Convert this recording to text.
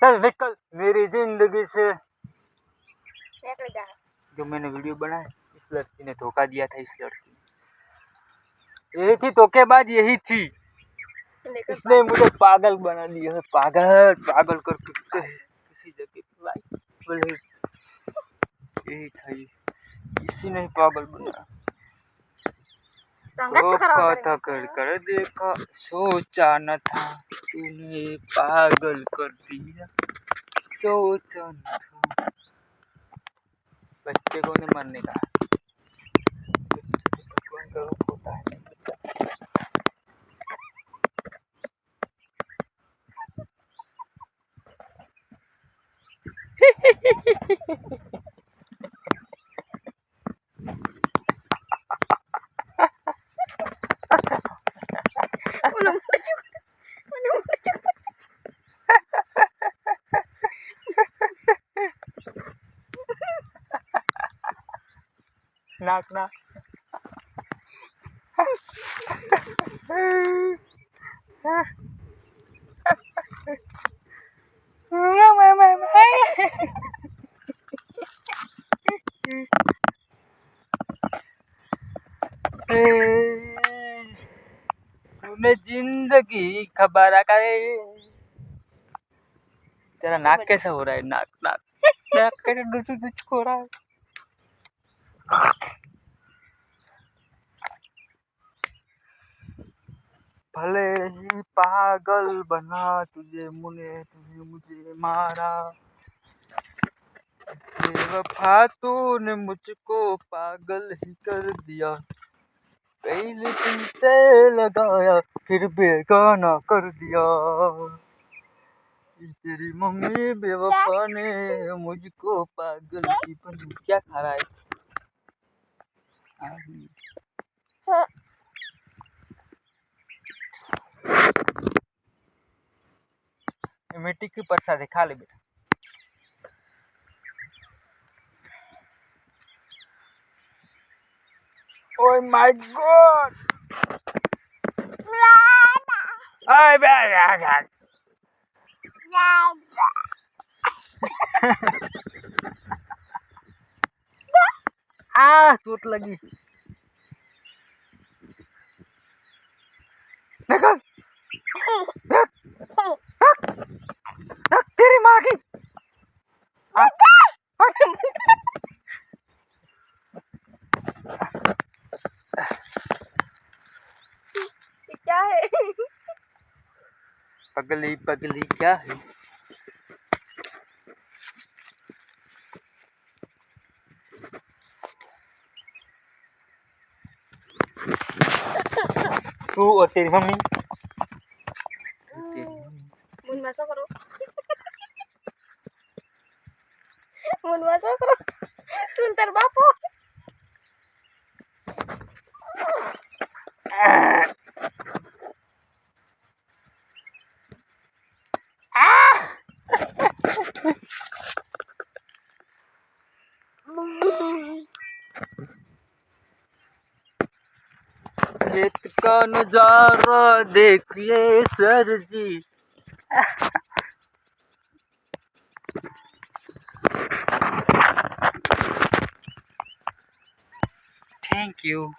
चल निकल मेरी जिंदगी से। निकल जा। जो मैंने वीडियो बनाया इस लड़की ने धोखा दिया था। इस लड़की यही थी धोखेबाज, यही थी। इसने मुझे पागल बना दिया है, पागल पागल करके किसी जगह बोले यही था, इसी ने पागल बना। धोखा था कर देखा, सोचा न था तूने पागल कर दिया, सोचा न था। बच्चे को नहीं मरने का होता है। नाक ना तूने जिंदगी खबर करे। तेरा नाक कैसा हो रहा है? नाक नाक नाक कैसे डुच हो रहा है? भले ही पागल बना तुझे मुझे मारा, बेवफा तूने मुझको पागल ही कर दिया। पहले तुमसे लगाया फिर बेगाना कर दिया। तेरी मम्मी बेवफा ने मुझको पागल ही बना। क्या खा रहा है? मिट्टी की प्रसाद है, खा ले बेटा। Oh my God! आय बेटा चोट लगी। निकल तेरी माँ की। क्या है? पगली पगली क्या है? तू और तेरी मम्मी। मुनवासा करो। मुनवासा करो। सुन तेरे बापू। खेत का नजारा देखिए सर जी। Thank you.